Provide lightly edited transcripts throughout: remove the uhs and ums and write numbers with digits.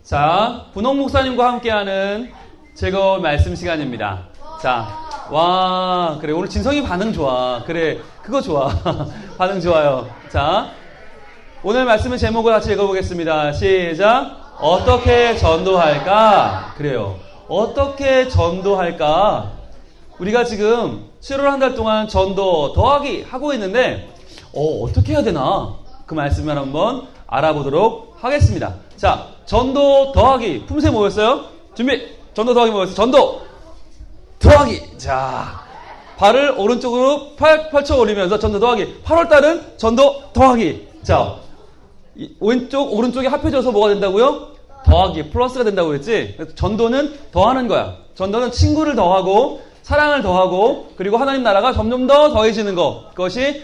자, 분홍 목사님과 함께하는 즐거운 말씀 시간입니다. 자, 와, 그래. 오늘 진성이 반응 좋아. 그래. 그거 좋아. 반응 좋아요. 자, 오늘 말씀의 제목을 같이 읽어보겠습니다. 시작. 어떻게 전도할까? 그래요. 어떻게 전도할까? 우리가 지금 7월 한 달 동안 전도 더하기 하고 있는데, 어떻게 해야 되나? 그 말씀을 한번 알아보도록 하겠습니다. 자, 전도 더하기. 품새 뭐였어요? 준비. 전도 더하기 뭐였어요? 전도 더하기. 자, 발을 오른쪽으로 펼쳐 올리면서 전도 더하기. 8월달은 전도 더하기. 자, 왼쪽 오른쪽이 합해져서 뭐가 된다고요? 더하기. 플러스가 된다고 그랬지? 전도는 더하는 거야. 전도는 친구를 더하고 사랑을 더하고 그리고 하나님 나라가 점점 더 더해지는 거. 그것이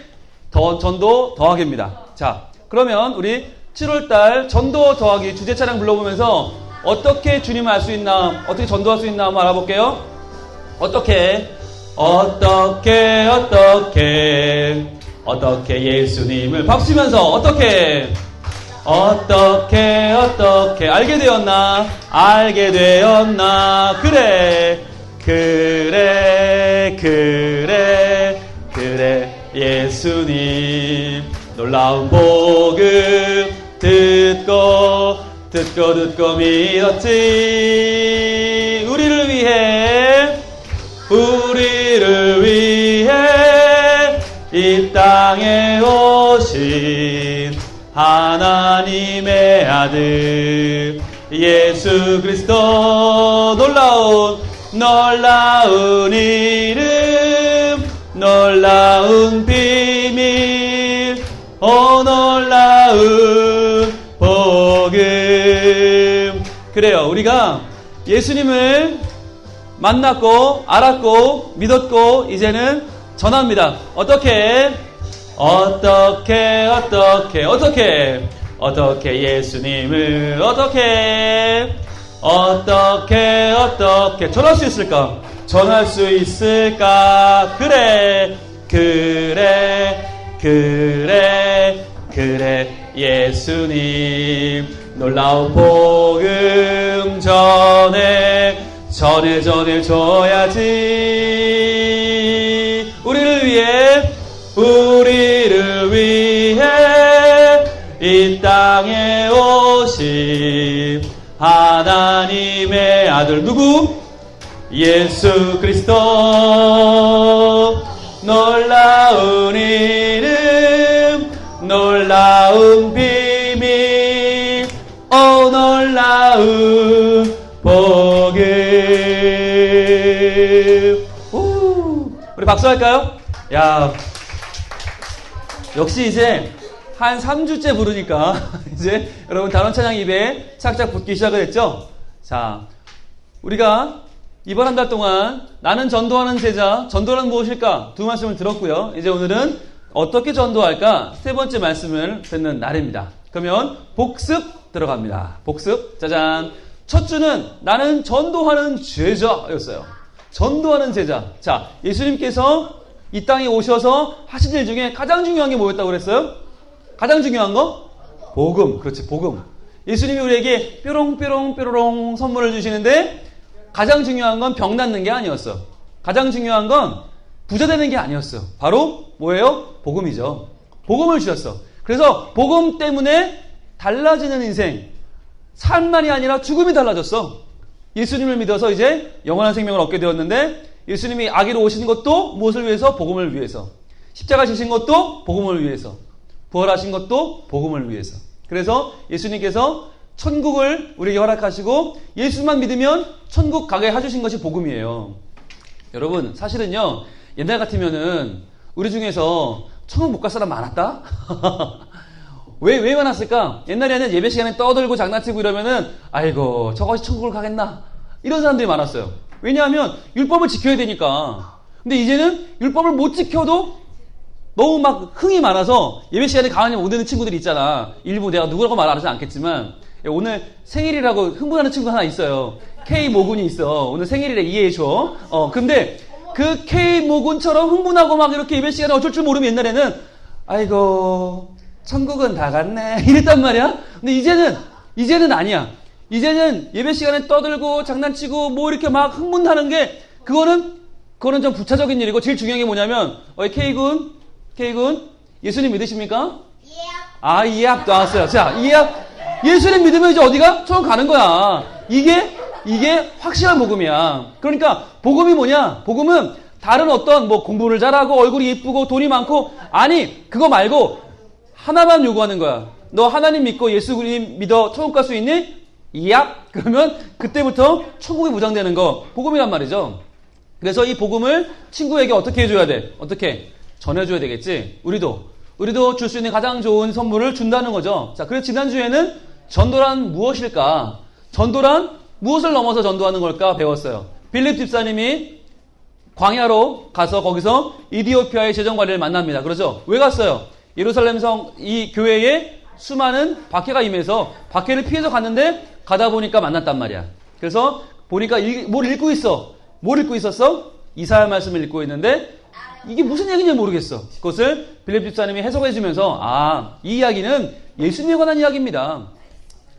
전도 더하기입니다. 자, 그러면 우리 7월달 전도 더하기 주제 차량 불러보면서 어떻게 주님을 알 수 있나, 어떻게 전도할 수 있나 한번 알아볼게요. 어떻게 예수님을 박수면서 어떻게 알게 되었나 그래 예수님 놀라운 복음 듣고 믿었지. 우리를 위해 이 땅에 오신 하나님의 아들 예수 그리스도 놀라운 이름 놀라운 비밀 놀라운 복음. 그래요. 우리가 예수님을 만났고 알았고 믿었고 이제는 전합니다. 어떻게 예수님을 어떻게 전할 수 있을까? 그래 예수님 놀라운 복음 전해줘야지. 우리를 위해 이 땅에 오신 하나님의 아들 누구? 예수 그리스도 놀라운 이름 놀라운 비밀 놀라운 복음. 우리 박수할까요? 야, 역시 이제 한 3주째 부르니까 이제 여러분 단원 찬양 입에 착착 붙기 시작을 했죠. 자, 우리가 이번 한 달 동안 나는 전도하는 제자, 전도란 무엇일까? 두 말씀을 들었고요. 이제 오늘은 어떻게 전도할까? 세 번째 말씀을 듣는 날입니다. 그러면 복습 들어갑니다. 복습. 짜잔. 첫 주는 나는 전도하는 제자였어요. 전도하는 제자. 자, 예수님께서 이 땅에 오셔서 하신 일 중에 가장 중요한 게 뭐였다고 그랬어요? 가장 중요한 거? 복음. 그렇지, 복음. 예수님이 우리에게 뾰롱 선물을 주시는데 가장 중요한 건 병 낫는 게 아니었어. 가장 중요한 건 부자 되는 게 아니었어. 바로 뭐예요? 복음이죠. 복음을 주셨어. 그래서 복음 때문에 달라지는 인생, 삶만이 아니라 죽음이 달라졌어. 예수님을 믿어서 이제 영원한 생명을 얻게 되었는데 예수님이 아기로 오신 것도 무엇을 위해서? 복음을 위해서. 십자가 지신 것도 복음을 위해서. 부활하신 것도 복음을 위해서. 그래서 예수님께서 천국을 우리에게 허락하시고 예수만 믿으면 천국 가게 해주신 것이 복음이에요. 여러분, 사실은요, 옛날 같으면은 우리 중에서 천국 못 갈 사람 많았다? 왜 많았을까? 옛날에는 예배 시간에 떠들고 장난치고 이러면은 아이고 저것이 천국을 가겠나? 이런 사람들이 많았어요. 왜냐하면 율법을 지켜야 되니까. 근데 이제는 율법을 못 지켜도 너무 막 흥이 많아서 예배 시간에 가만히 못 오는 친구들이 있잖아. 일부 내가 누구라고 말하지 않겠지만 오늘 생일이라고 흥분하는 친구 하나 있어요. K 모군이 있어. 오늘 생일이래, 이해해줘. 근데 그 K 모군처럼 흥분하고 막 이렇게 예배 시간에 어쩔 줄 모르면 옛날에는 아이고 천국은 다 갔네 이랬단 말이야. 근데 이제는 아니야. 이제는 예배 시간에 떠들고 장난치고 뭐 이렇게 막 흥분하는 게 그거는 좀 부차적인 일이고 제일 중요한 게 뭐냐면 K군 예수님 믿으십니까? 이해합 나왔어요. 자, 이해합 예수님 믿으면 이제 어디가? 처음 가는 거야. 이게 확실한 복음이야. 그러니까 복음이 뭐냐? 복음은 다른 어떤 뭐 공부를 잘하고 얼굴이 예쁘고 돈이 많고 아니 그거 말고 하나만 요구하는 거야. 너 하나님 믿고 예수님 믿어 천국 갈 수 있니? 이압 그러면 그때부터 천국이 보장되는 거 복음이란 말이죠. 그래서 이 복음을 친구에게 어떻게 해줘야 돼? 어떻게 전해줘야 되겠지? 우리도 줄 수 있는 가장 좋은 선물을 준다는 거죠. 자, 그래서 지난주에는 전도란 무엇일까? 전도란 무엇을 넘어서 전도하는 걸까 배웠어요. 빌립 집사님이 광야로 가서 거기서 이디오피아의 재정관리를 만납니다. 그렇죠? 왜 갔어요? 예루살렘 성 이 교회에 수많은 박해가 임해서 박해를 피해서 갔는데 가다 보니까 만났단 말이야. 그래서 보니까 뭘 읽고 있어? 뭘 읽고 있었어? 이사야 말씀을 읽고 있는데 이게 무슨 얘기인지 모르겠어. 그것을 빌립 집사님이 해석해 주면서 이 이야기는 예수님에 관한 이야기입니다.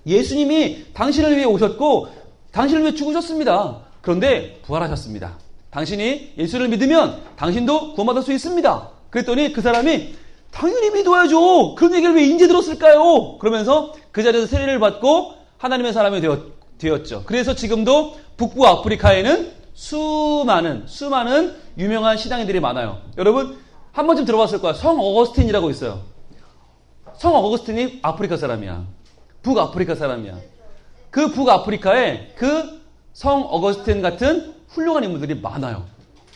예수님이 당신을 위해 오셨고 당신을 위해 죽으셨습니다. 그런데 부활하셨습니다. 당신이 예수를 믿으면 당신도 구원받을 수 있습니다. 그랬더니 그 사람이 당연히 믿어야죠. 그런 얘기를 왜 인제 들었을까요? 그러면서 그 자리에서 세례를 받고 하나님의 사람이 되었죠. 그래서 지금도 북부 아프리카에는 수많은 유명한 신앙인들이 많아요. 여러분 한 번쯤 들어봤을 거야. 성 어거스틴이라고 있어요. 성 어거스틴이 아프리카 사람이야. 북아프리카 사람이야. 그 북아프리카에 그 성 어거스틴 같은 훌륭한 인물들이 많아요.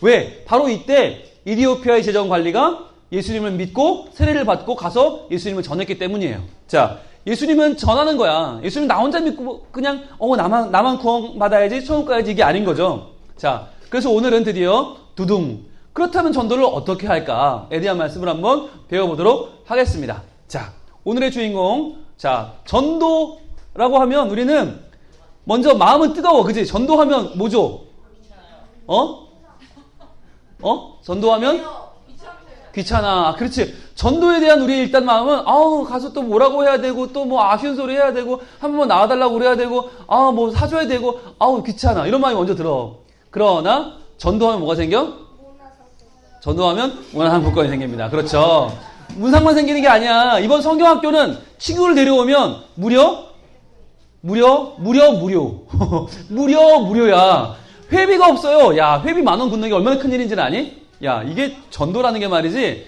왜? 바로 이때 이디오피아의 재정관리가 예수님을 믿고 세례를 받고 가서 예수님을 전했기 때문이에요. 자, 예수님은 전하는 거야. 예수님 나 혼자 믿고 그냥 나만 구원받아야지 천국 가야지 이게 아닌 거죠. 자, 그래서 오늘은 드디어 그렇다면 전도를 어떻게 할까에 대한 말씀을 한번 배워보도록 하겠습니다. 자, 오늘의 주인공. 자, 전도라고 하면 우리는 먼저 마음은 뜨거워. 그치? 전도하면 뭐죠? 전도하면? 귀찮아. 그렇지. 전도에 대한 우리 일단 마음은, 가서 또 뭐라고 해야 되고, 또 뭐 아쉬운 소리 해야 되고, 한 번만 나와달라고 그래야 되고, 뭐 사줘야 되고, 귀찮아. 이런 마음이 먼저 들어. 그러나, 전도하면 뭐가 생겨? 전도하면 문화상 복권이 생깁니다. 그렇죠. 문상만 생기는 게 아니야. 이번 성경학교는 친구를 데려오면 무료야. 회비가 없어요. 야, 회비 10,000원 붓는 게 얼마나 큰 일인지는 아니? 야, 이게 전도라는 게 말이지,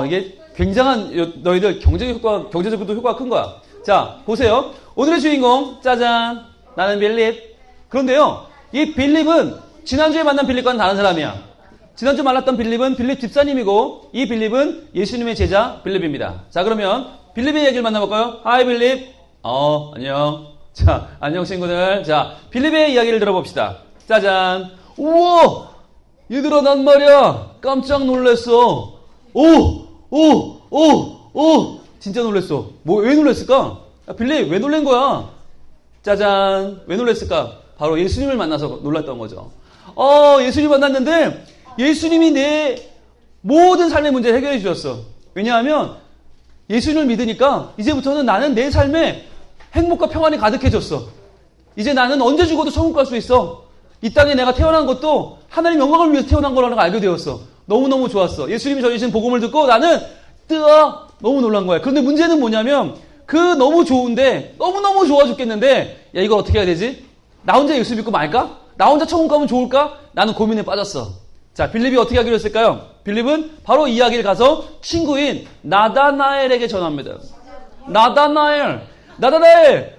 이게 굉장한, 너희들 경제적으로도 효과가 큰 거야. 자, 보세요. 오늘의 주인공, 짜잔. 나는 빌립. 그런데요, 이 빌립은 지난주에 만난 빌립과는 다른 사람이야. 지난주 만났던 빌립은 빌립 집사님이고, 이 빌립은 예수님의 제자 빌립입니다. 자, 그러면 빌립의 얘기를 만나볼까요? 하이, 빌립. 안녕. 자, 안녕, 친구들. 자, 빌립의 이야기를 들어봅시다. 짜잔. 우와! 얘들아, 난 말이야. 깜짝 놀랐어. 진짜 놀랐어. 왜 놀랐을까? 빌립, 왜 놀란 거야? 짜잔. 왜 놀랐을까? 바로 예수님을 만나서 놀랐던 거죠. 예수님 만났는데, 예수님이 내 모든 삶의 문제를 해결해 주셨어. 왜냐하면, 예수님을 믿으니까, 이제부터는 나는 내 삶에 행복과 평안이 가득해졌어. 이제 나는 언제 죽어도 천국 갈 수 있어. 이 땅에 내가 태어난 것도 하나님 영광을 위해서 태어난 거라는 걸 알게 되었어. 너무너무 좋았어. 예수님이 전해주신 복음을 듣고 나는 너무 놀란 거야. 그런데 문제는 뭐냐면 너무 좋은데 너무너무 좋아 죽겠는데 야, 이걸 어떻게 해야 되지? 나 혼자 예수 믿고 말까? 나 혼자 천국 가면 좋을까? 나는 고민에 빠졌어. 자, 빌립이 어떻게 하기로 했을까요? 빌립은 바로 이 이야기를 가서 친구인 나다나엘에게 전합니다. 나다나엘,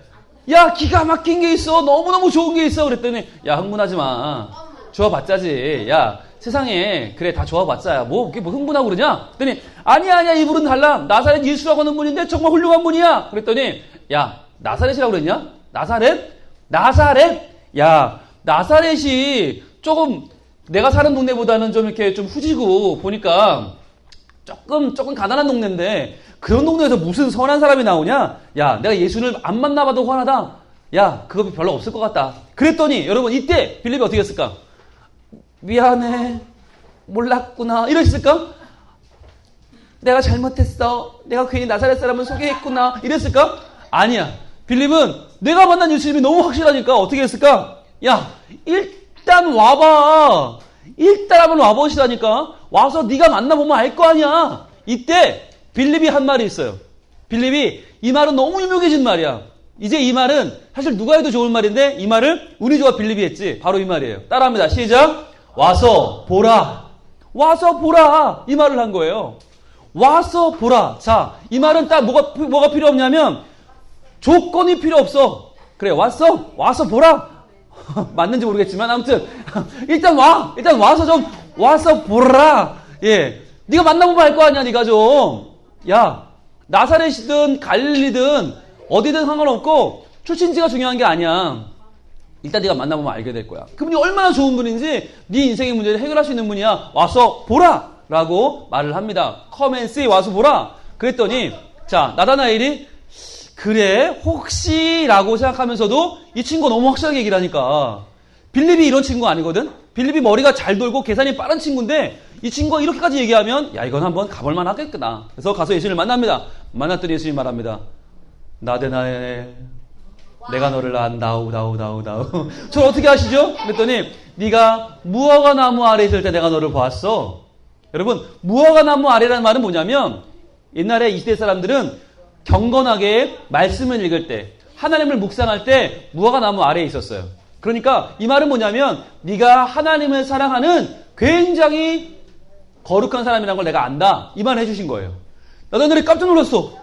야, 기가 막힌 게 있어. 너무너무 좋은 게 있어. 그랬더니, 야, 흥분하지 마. 좋아봤자지. 야, 세상에, 그래, 다 좋아봤자야. 그게 뭐 흥분하고 그러냐? 그랬더니, 아니야, 이분은 달라. 나사렛 예수라고 하는 분인데 정말 훌륭한 분이야. 그랬더니, 야, 나사렛이라고 그랬냐? 나사렛? 야, 나사렛이 조금, 내가 사는 동네보다는 좀 이렇게 좀 후지고, 보니까, 조금 가난한 동네인데, 그런 동네에서 무슨 선한 사람이 나오냐? 야, 내가 예수를 안 만나봐도 화나다. 야, 그거 별로 없을 것 같다. 그랬더니 여러분 이때 빌립이 어떻게 했을까? 미안해. 몰랐구나. 이랬을까? 내가 잘못했어. 내가 괜히 나사렛 사람을 소개했구나. 이랬을까? 아니야. 빌립은 내가 만난 예수님이 너무 확실하니까 어떻게 했을까? 야, 일단 와봐. 일단 한번 와보시라니까. 와서 네가 만나보면 알 거 아니야. 이때 빌립이 한 말이 있어요. 빌립이 이 말은 너무 유명해진 말이야. 이제 이 말은 사실 누가 해도 좋은 말인데 이 말을 운이 좋아 빌립이 했지. 바로 이 말이에요. 따라합니다. 시작. 와서 보라. 와서 보라. 이 말을 한 거예요. 와서 보라. 자, 이 말은 딱 뭐가 필요 없냐면 조건이 필요 없어. 그래, 왔어? 와서 보라. 맞는지 모르겠지만 아무튼 일단 와. 일단 와서 좀 와서 보라. 예, 네가 만나보면 알 거 아니야. 네가 좀. 야, 나사렛이든 갈릴리든 어디든 상관없고 출신지가 중요한 게 아니야. 일단 네가 만나보면 알게 될 거야. 그분이 얼마나 좋은 분인지 네 인생의 문제를 해결할 수 있는 분이야. 와서 보라 라고 말을 합니다. Come and see. 와서 보라. 그랬더니 자, 나다나엘이 그래 혹시 라고 생각하면서도 이 친구가 너무 확실하게 얘기를 하니까 빌립이 이런 친구 아니거든. 빌립이 머리가 잘 돌고 계산이 빠른 친구인데 이 친구가 이렇게까지 얘기하면 야, 이건 한번 가볼만 하겠구나. 그래서 가서 예수님을 만납니다. 만났더니 예수님이 말합니다. 나다나엘, 내가 너를 나우. 저 어떻게 아시죠? 그랬더니 네가 무화과 나무 아래 있을 때 내가 너를 보았어. 여러분, 무화과 나무 아래라는 말은 뭐냐면 옛날에 이 시대 사람들은 경건하게 말씀을 읽을 때, 하나님을 묵상할 때 무화과 나무 아래에 있었어요. 그러니까 이 말은 뭐냐면 네가 하나님을 사랑하는 굉장히 거룩한 사람이라는 걸 내가 안다. 이 말을 해주신 거예요. 나다나엘이 깜짝 놀랐어.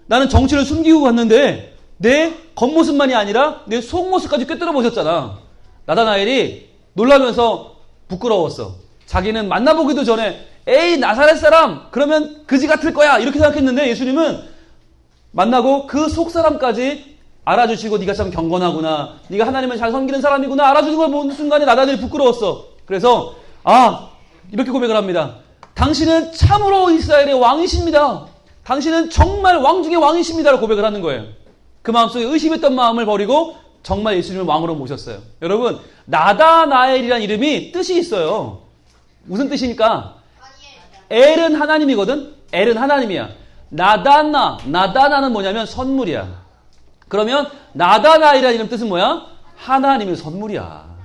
나는 정체를 숨기고 갔는데 내 겉모습만이 아니라 내 속모습까지 꿰뚫어 보셨잖아. 나다나엘이 놀라면서 부끄러웠어. 자기는 만나보기도 전에 에이 나사렛 사람 그러면 그지 같을 거야 이렇게 생각했는데 예수님은 만나고 그 속 사람까지 알아주시고 네가 참 경건하구나, 네가 하나님을 잘 섬기는 사람이구나 알아주는 걸 보는 순간에 나다나엘이 부끄러웠어. 그래서 이렇게 고백을 합니다. 당신은 참으로 이스라엘의 왕이십니다. 당신은 정말 왕 중의 왕이십니다라고 고백을 하는 거예요. 그 마음속에 의심했던 마음을 버리고 정말 예수님을 왕으로 모셨어요. 여러분, 나다나엘이라는 이름이 뜻이 있어요. 무슨 뜻입니까? 엘은 하나님이거든. 엘은 하나님이야. 나다나는 뭐냐면 선물이야. 그러면 나다나엘이라는 이름 뜻은 뭐야? 하나님의 선물이야.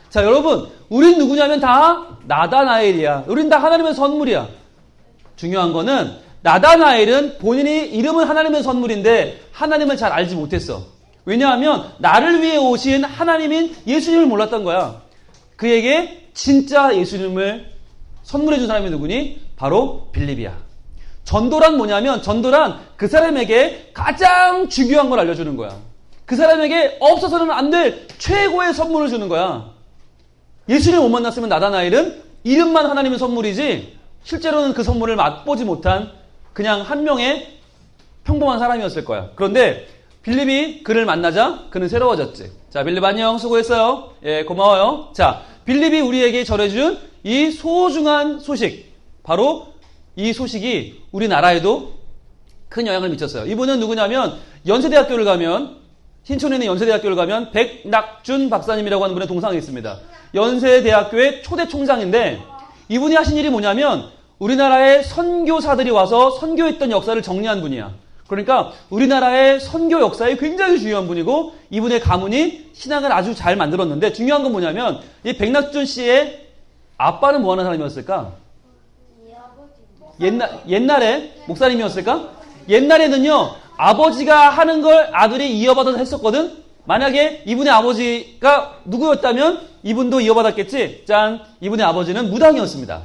자, 여러분, 우린 누구냐면 다 나다나엘이야. 우린 다 하나님의 선물이야. 중요한 거는 나다나엘은 본인이 이름은 하나님의 선물인데 하나님을 잘 알지 못했어. 왜냐하면 나를 위해 오신 하나님인 예수님을 몰랐던 거야. 그에게 진짜 예수님을 선물해 준 사람이 누구니? 바로 빌립이야. 전도란 뭐냐면 전도란 그 사람에게 가장 중요한 걸 알려주는 거야. 그 사람에게 없어서는 안 될 최고의 선물을 주는 거야. 예수님을 못 만났으면 나다나엘은 이름만 하나님의 선물이지 실제로는 그 선물을 맛보지 못한 그냥 한 명의 평범한 사람이었을 거야. 그런데 빌립이 그를 만나자 그는 새로워졌지. 자, 빌립 안녕, 수고했어요. 예, 고마워요. 자, 빌립이 우리에게 전해준 이 소중한 소식, 바로 이 소식이 우리나라에도 큰 영향을 미쳤어요. 이분은 누구냐면 연세대학교를 가면, 신촌에 있는 연세대학교를 가면 백낙준 박사님이라고 하는 분의 동상이 있습니다. 연세대학교의 초대 총장인데 이분이 하신 일이 뭐냐면 우리나라의 선교사들이 와서 선교했던 역사를 정리한 분이야. 그러니까 우리나라의 선교 역사에 굉장히 중요한 분이고 이분의 가문이 신앙을 아주 잘 만들었는데 중요한 건 뭐냐면 이 백낙준 씨의 아빠는 뭐 하는 사람이었을까? 옛날에 목사님이었을까? 옛날에는요, 아버지가 하는 걸 아들이 이어받아서 했었거든? 만약에 이분의 아버지가 누구였다면 이분도 이어받았겠지? 짠! 이분의 아버지는 무당이었습니다.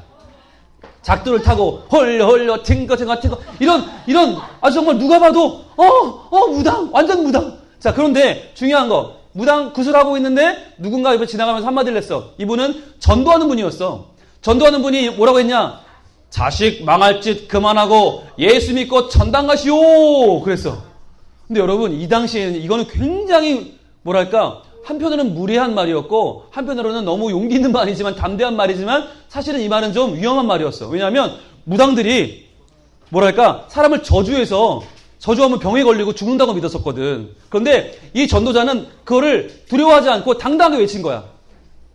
작두를 타고 헐려 튕거 이런 아주 정말 누가 봐도 무당, 완전 무당. 자, 그런데 중요한 거, 무당 구슬하고 있는데 누군가 옆에 지나가면서 한마디를 했어. 이분은 전도하는 분이었어. 전도하는 분이 뭐라고 했냐? 자식 망할 짓 그만하고 예수 믿고 천당 가시오 그랬어. 근데 여러분, 이 당시에는 이거는 굉장히 뭐랄까, 한편으로는 무례한 말이었고 한편으로는 너무 용기 있는 말이지만, 담대한 말이지만 사실은 이 말은 좀 위험한 말이었어. 왜냐하면 무당들이 뭐랄까, 사람을 저주하면 병에 걸리고 죽는다고 믿었었거든. 그런데 이 전도자는 그거를 두려워하지 않고 당당하게 외친 거야.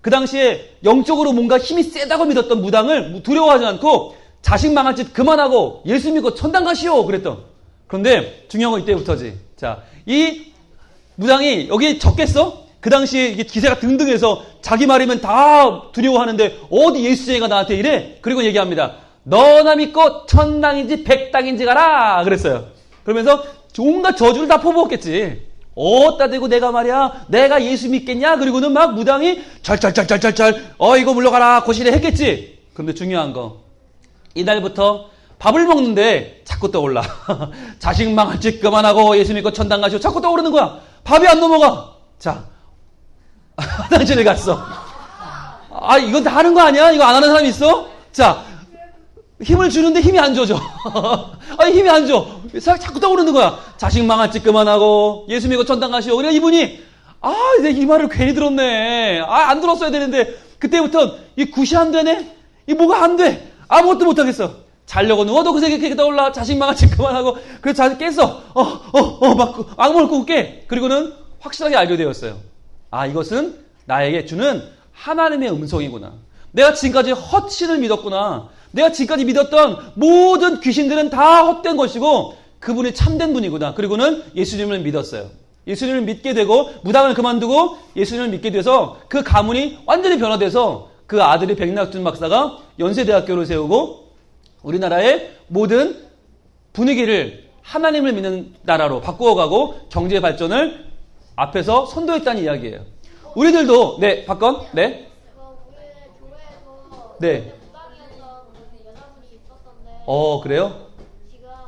그 당시에 영적으로 뭔가 힘이 세다고 믿었던 무당을 두려워하지 않고 자식 망할 짓 그만하고 예수 믿고 천당 가시오 그랬던. 그런데 중요한 건 이때부터지. 자, 이 무당이 여기 적겠어? 그 당시에 이게 기세가 등등해서 자기 말이면 다 두려워하는데 어디 예수쟁이가 나한테 이래? 그리고 얘기합니다. 너나 믿고 천당인지 백당인지 가라 그랬어요. 그러면서 온갖 저주를 다 퍼부었겠지. 어따 대고 내가 말이야 내가 예수 믿겠냐? 그리고는 막 무당이 절절절절절절 이거 물러가라 고시래 했겠지. 그런데 중요한 거 이날부터 밥을 먹는데 자꾸 떠올라. 자식 망할 짓 그만하고 예수 믿고 천당 가시고 자꾸 떠오르는 거야. 밥이 안 넘어가. 자 화장실에 갔어. 아 이건 다 하는 거 아니야? 이거 안 하는 사람 있어? 자 힘을 주는데 힘이 안 줘져. 아니 힘이 안 줘. 자꾸 떠오르는 거야. 자식 망할 짓 그만하고 예수 믿고 천당 가시오. 그래 이분이 내가 이 말을 괜히 들었네. 안 들었어야 되는데 그때부터 이 굿이 안 되네. 이 뭐가 안 돼. 아무것도 못 하겠어. 자려고 누워도 그 생각이 떠올라. 자식 망할 짓 그만하고. 그래서 자식 깼어. 막 악몽을 꾸고 깨. 그리고는 확실하게 알게 되었어요. 이것은 나에게 주는 하나님의 음성이구나. 내가 지금까지 헛신을 믿었구나. 내가 지금까지 믿었던 모든 귀신들은 다 헛된 것이고 그분이 참된 분이구나. 그리고는 예수님을 믿었어요. 예수님을 믿게 되고 무당을 그만두고 예수님을 믿게 돼서 그 가문이 완전히 변화돼서 그 아들이 백낙준 박사가 연세대학교를 세우고 우리나라의 모든 분위기를 하나님을 믿는 나라로 바꾸어가고 경제 발전을 앞에서 선도했다는 이야기예요. 우리들도 네 박건 네 네. 그래요? 지금 그거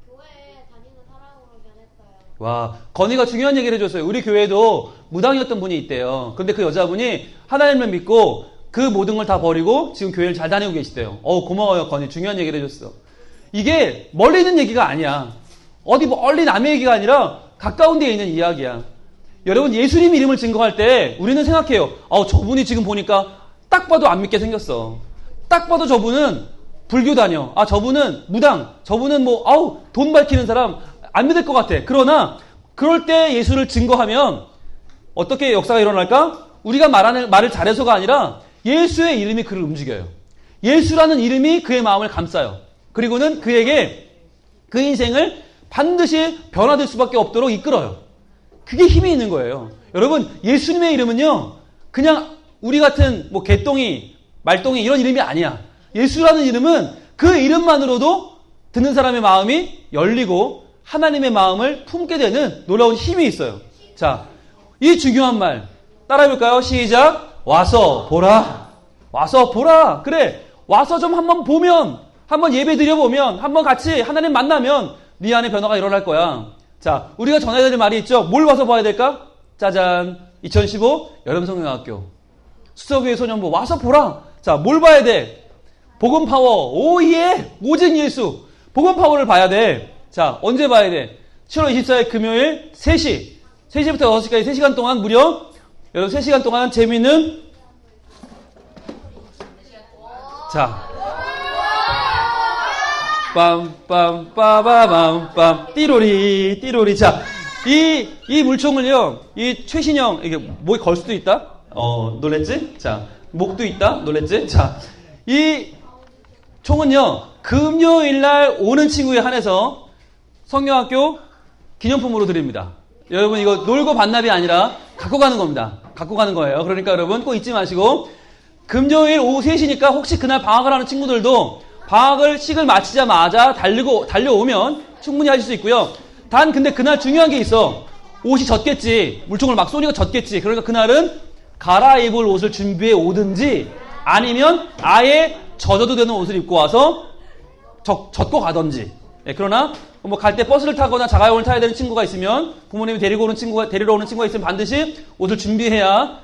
교회에 다니는 사람으로 변했어요. 와, 건이가 중요한 얘기를 해줬어요. 우리 교회도 무당이었던 분이 있대요. 근데 그 여자분이 하나님을 믿고 그 모든 걸 다 버리고 지금 교회를 잘 다니고 계시대요. 고마워요, 건이. 중요한 얘기를 해줬어. 이게 멀리 있는 얘기가 아니야. 어디 멀리 남의 얘기가 아니라 가까운 데에 있는 이야기야. 여러분, 예수님 이름을 증거할 때 우리는 생각해요. 저분이 지금 보니까 딱 봐도 안 믿게 생겼어. 딱 봐도 저분은 불교 다녀. 저분은 무당. 저분은 돈 밝히는 사람. 안 믿을 것 같아. 그러나, 그럴 때 예수를 증거하면 어떻게 역사가 일어날까? 우리가 말을 잘해서가 아니라 예수의 이름이 그를 움직여요. 예수라는 이름이 그의 마음을 감싸요. 그리고는 그에게 그 인생을 반드시 변화될 수밖에 없도록 이끌어요. 그게 힘이 있는 거예요. 여러분, 예수님의 이름은요, 그냥 우리 같은 개똥이, 말똥이 이런 이름이 아니야. 예수라는 이름은 그 이름만으로도 듣는 사람의 마음이 열리고 하나님의 마음을 품게 되는 놀라운 힘이 있어요. 자, 이 중요한 말 따라해볼까요? 시작. 와서 보라. 와서 보라. 그래. 와서 좀 한번 보면, 한번 예배 드려보면, 한번 같이 하나님 만나면 네 안에 변화가 일어날 거야. 자, 우리가 전해야 될 말이 있죠. 뭘 와서 봐야 될까? 짜잔. 2015 여름성경학교 수서교회 소년부 와서 보라. 자, 뭘 봐야 돼? 복음 파워. 오예. 오직 예수. 복음 파워를 봐야 돼. 자, 언제 봐야 돼? 7월 24일 금요일 3시. 3시부터 6시까지 3시간 동안 무려 여러분 3시간 동안 재미있는 자. 빰빰빠바밤빰 띠로리 띠로리. 자, 이 물총을요. 이 최신형 이게 목에 걸 수도 있다. 놀랬지? 자, 목도 있다. 놀랬지? 자, 이 총은요, 금요일 날 오는 친구에 한해서 성경학교 기념품으로 드립니다. 여러분, 이거 놀고 반납이 아니라 갖고 가는 겁니다. 갖고 가는 거예요. 그러니까 여러분 꼭 잊지 마시고, 금요일 오후 3시니까 혹시 그날 방학을 하는 친구들도 방학을 식을 마치자마자 달려오면 충분히 하실 수 있고요. 단, 근데 그날 중요한 게 있어. 옷이 젖겠지. 물총을 막 쏘니까 젖겠지. 그러니까 그날은 갈아입을 옷을 준비해 오든지 아니면 아예 젖어도 되는 옷을 입고 와서 젖고 가든지. 그러나 갈 때 버스를 타거나 자가용을 타야 되는 친구가 있으면 부모님이 데리러 오는 친구가 있으면 반드시 옷을 준비해야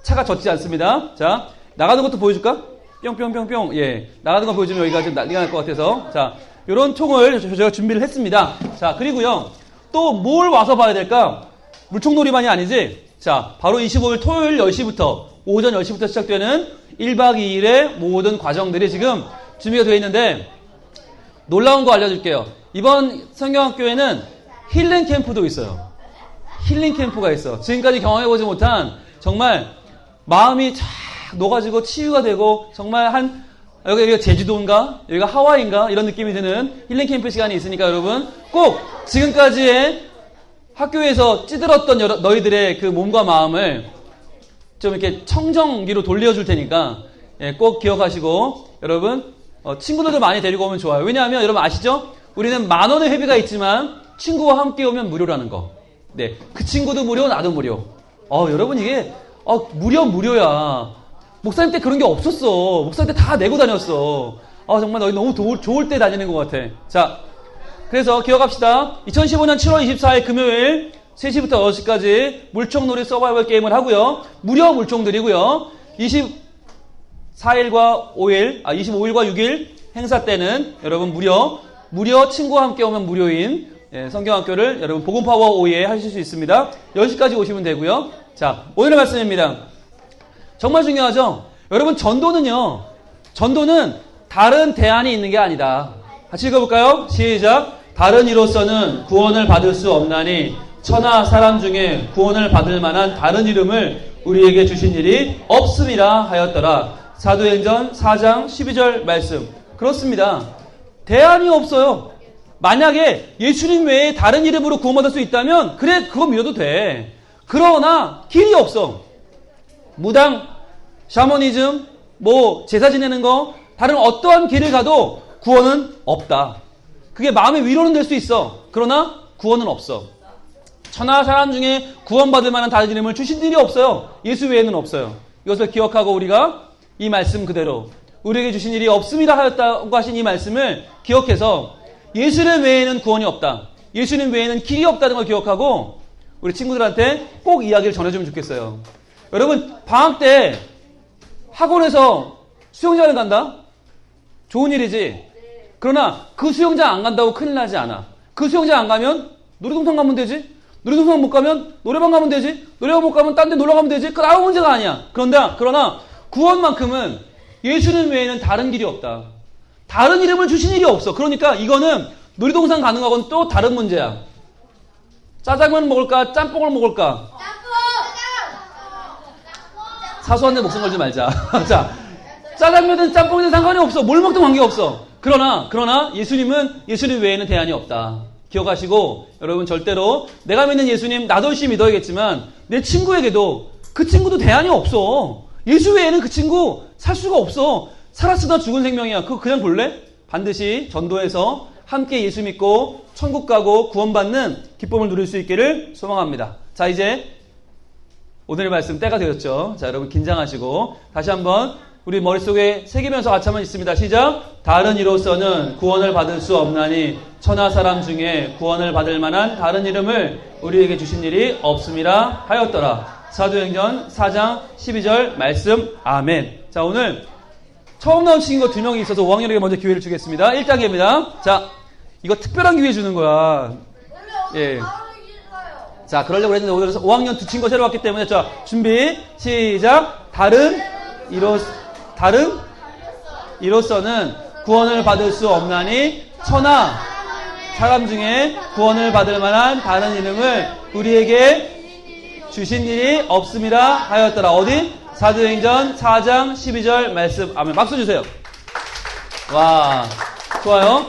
차가 젖지 않습니다. 자, 나가는 것도 보여줄까? 뿅뿅뿅뿅. 나가는 거 보여주면 여기가 좀 난리가 날 것 같아서. 자, 요런 총을 제가 준비를 했습니다. 자, 그리고요. 또 뭘 와서 봐야 될까? 물총놀이만이 아니지. 자, 바로 25일 토요일 10시부터 오전 10시부터 시작되는 1박 2일의 모든 과정들이 지금 준비가 되어 있는데 놀라운 거 알려줄게요. 이번 성경학교에는 힐링 캠프도 있어요. 힐링 캠프가 있어. 지금까지 경험해보지 못한 정말 마음이 쫙 녹아지고 치유가 되고 정말 여기가 제주도인가? 여기가 하와이인가? 이런 느낌이 드는 힐링 캠프 시간이 있으니까 여러분 꼭 지금까지의 학교에서 찌들었던 너희들의 그 몸과 마음을 좀 이렇게 청정기로 돌려줄 테니까 꼭 기억하시고 여러분 친구들도 많이 데리고 오면 좋아요. 왜냐하면 여러분 아시죠? 우리는 10,000원의 회비가 있지만 친구와 함께 오면 무료라는 거. 네, 그 친구도 무료, 나도 무료. 여러분 이게 무료야. 목사님 때 그런 게 없었어. 목사님 때 다 내고 다녔어. 정말 너희 너무 좋을 때 다니는 것 같아. 자, 그래서 기억합시다. 2015년 7월 24일 금요일 3시부터 6시까지 물총놀이 서바이벌 게임을 하고요. 무료 물총들이고요. 24일과 5일, 25일과 6일 행사 때는 여러분 무료 친구와 함께 오면 무료인 성경학교를 여러분 복음파워 오후에 하실 수 있습니다. 10시까지 오시면 되고요. 자, 오늘의 말씀입니다. 정말 중요하죠? 여러분 전도는 다른 대안이 있는 게 아니다. 같이 읽어볼까요? 시작. 다른 이로서는 구원을 받을 수 없나니 천하 사람 중에 구원을 받을 만한 다른 이름을 우리에게 주신 일이 없음이라 하였더라. 사도행전 4장 12절 말씀. 그렇습니다. 대안이 없어요. 만약에 예수님 외에 다른 이름으로 구원받을 수 있다면 그래 그거 믿어도 돼. 그러나 길이 없어. 무당, 샤머니즘, 제사 지내는 거 다른 어떠한 길을 가도 구원은 없다. 그게 마음의 위로는 될 수 있어. 그러나 구원은 없어. 천하 사람 중에 구원받을 만한 다른 이름을 주신 일이 없어요. 예수 외에는 없어요. 이것을 기억하고 우리가 이 말씀 그대로 우리에게 주신 일이 없음이라 하였다고 하신 이 말씀을 기억해서 예수님 외에는 구원이 없다. 예수님 외에는 길이 없다는 걸 기억하고 우리 친구들한테 꼭 이야기를 전해주면 좋겠어요. 여러분 방학 때 학원에서 수영장을 간다? 좋은 일이지. 그러나 그 수영장 안 간다고 큰일 나지 않아. 그 수영장 안 가면 놀이동산 가면 되지. 놀이동산 못 가면 노래방 가면 되지. 노래방 못 가면 딴 데 놀러 가면 되지. 그건 아무 문제가 아니야. 그러나 구원만큼은 예수님 외에는 다른 길이 없다. 다른 이름을 주신 일이 없어. 그러니까 이거는 놀이동산 가는 거하고는 또 다른 문제야. 짜장면 먹을까? 짬뽕을 먹을까? 사소한데 목숨 걸지 말자. 자, 짜장면은 짬뽕이든 상관이 없어. 뭘 먹든 관계없어. 그러나 예수님은 예수님 외에는 대안이 없다. 기억하시고 여러분 절대로 내가 믿는 예수님 나도 열심히 믿어야겠지만 내 친구에게도 그 친구도 대안이 없어. 예수 외에는 그 친구 살 수가 없어. 살았으나 죽은 생명이야. 그거 그냥 볼래? 반드시 전도해서 함께 예수 믿고 천국 가고 구원받는 기쁨을 누릴 수 있기를 소망합니다. 자, 이제 오늘의 말씀 때가 되었죠. 자, 여러분 긴장하시고 다시 한번 우리 머릿속에 새기면서 같이 한번 있습니다. 시작. 다른 이로서는 구원을 받을 수 없나니 천하 사람 중에 구원을 받을 만한 다른 이름을 우리에게 주신 일이 없음이라 하였더라. 사도행전 4장 12절 말씀. 아멘. 자, 오늘 처음 나온 친구가 2명이 있어서 5학년에게 먼저 기회를 주겠습니다. 1단계입니다. 자, 이거 특별한 기회 주는 거야. 예. 자, 그러려고 했는데 오늘 5학년 두 친구가 새로 왔기 때문에 자, 준비 시작. 다른 이로서는 구원을 받을 수 없나니 천하 사람 중에 구원을 받을 만한 다른 이름을 우리에게 주신 일이 없음이라 하였더라. 어디? 사도행전 4장 12절 말씀. 아멘. 박수 주세요. 와, 좋아요.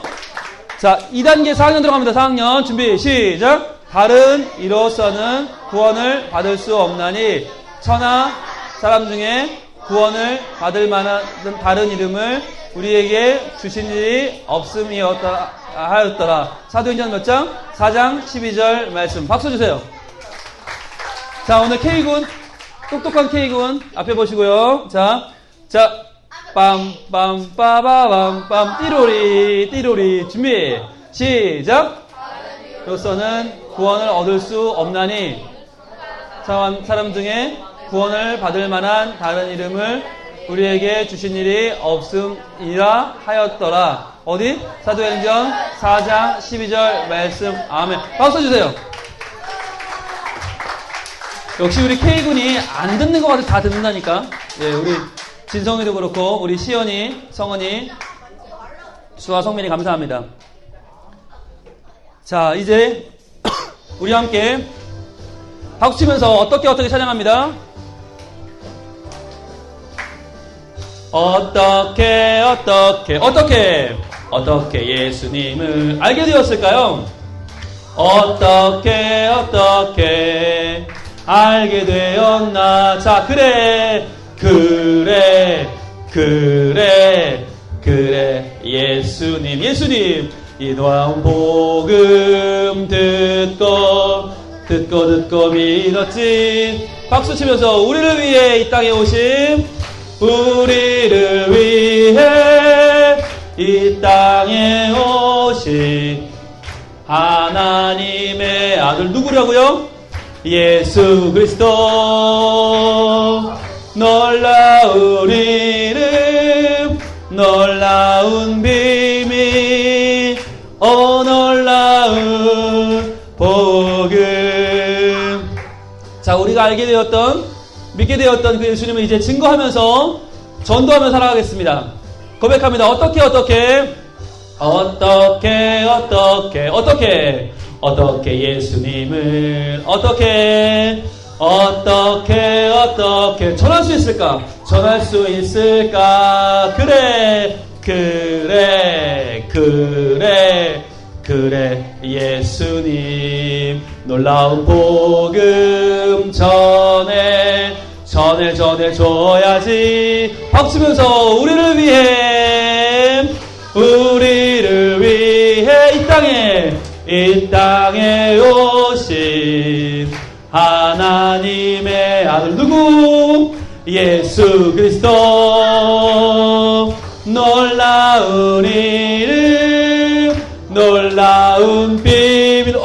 자, 2단계 4학년 들어갑니다. 4학년 준비 시작. 다른 이로서는 구원을 받을 수 없나니 천하 사람 중에 구원을 받을 만한 다른 이름을 우리에게 주신 일이 없음이었다 하였더라. 사도행전 몇 장? 4장 12절 말씀. 박수 주세요. 자, 오늘 K군, 똑똑한 K군 앞에 보시고요. 자, 빰빰빠바밤빰 띠로리 준비 시작. 로서는 구원을 얻을 수 없나니 사람 중에 구원을 받을 만한 다른 이름을 우리에게 주신 일이 없음이라 하였더라. 어디? 사도행전 4장 12절 말씀. 아멘. 박수 주세요. 역시 우리 K군이 안 듣는 것 같아. 다 듣는다니까. 예, 우리 진성이도 그렇고 우리 시연이, 성은이, 수아, 성민이 감사합니다. 자, 이제 우리 함께 박수 치면서 어떻게 찬양합니다. 어떻게 예수님을 알게 되었을까요? 어떻게 알게 되었나. 자, 그래 예수님 이 놀라운 복음 듣고 믿었지. 박수 치면서 우리를 위해 이 땅에 오심, 우리를 위해 이 땅에 오신 하나님의 아들 누구라고요? 예수 그리스도. 놀라운 이름, 놀라운 비밀, 놀라운 복음. 자, 우리가 알게 되었던, 믿게 되었던 그 예수님을 이제 증거하면서 전도하며 살아가겠습니다. 고백합니다. 어떻게 예수님을 어떻게 전할 수 있을까? 그래 예수님 놀라운 복음 전해줘야지. 박수면서 우리를 위해 이 땅에 오신 하나님의 아들 누구? 예수 그리스도. 놀라운 이름, 놀라운 비밀,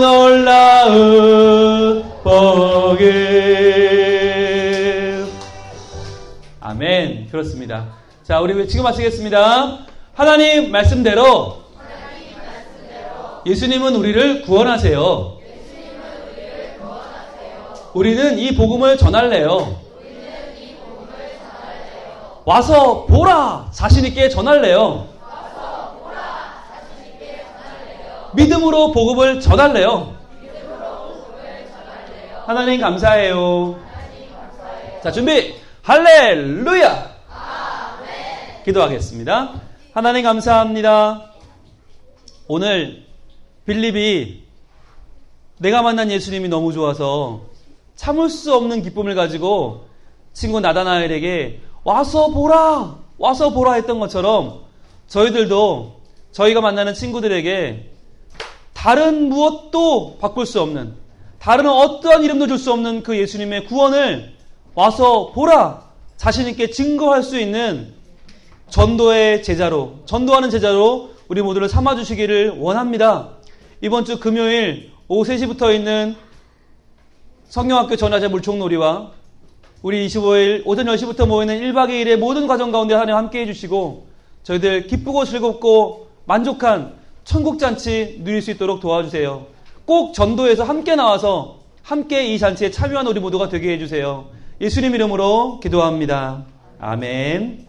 놀라운 복음. 아멘. 그렇습니다. 자, 우리 지금 마치겠습니다. 하나님 말씀대로 예수님은 우리를 구원하세요. 우리는 이 복음을 전할래요. 와서 보라! 자신있게 전할래요. 믿음으로 복음을 전할래요. 하나님 감사해요. 자, 준비! 할렐루야! 기도하겠습니다. 하나님 감사합니다. 오늘 빌립이 내가 만난 예수님이 너무 좋아서 참을 수 없는 기쁨을 가지고 친구 나다나엘에게 와서 보라 했던 것처럼 저희들도 저희가 만나는 친구들에게 다른 무엇도 바꿀 수 없는, 다른 어떠한 이름도 줄 수 없는 그 예수님의 구원을 와서 보라, 자신있게 증거할 수 있는 전도하는 제자로 우리 모두를 삼아주시기를 원합니다. 이번 주 금요일 오후 3시부터 있는 성경학교 전화제 물총놀이와 우리 25일 오전 10시부터 모이는 1박 2일의 모든 과정 가운데 하나님 함께 해주시고 저희들 기쁘고 즐겁고 만족한 천국잔치 누릴 수 있도록 도와주세요. 꼭 전도에서 함께 나와서 함께 이 잔치에 참여한 우리 모두가 되게 해주세요. 예수님 이름으로 기도합니다. 아멘.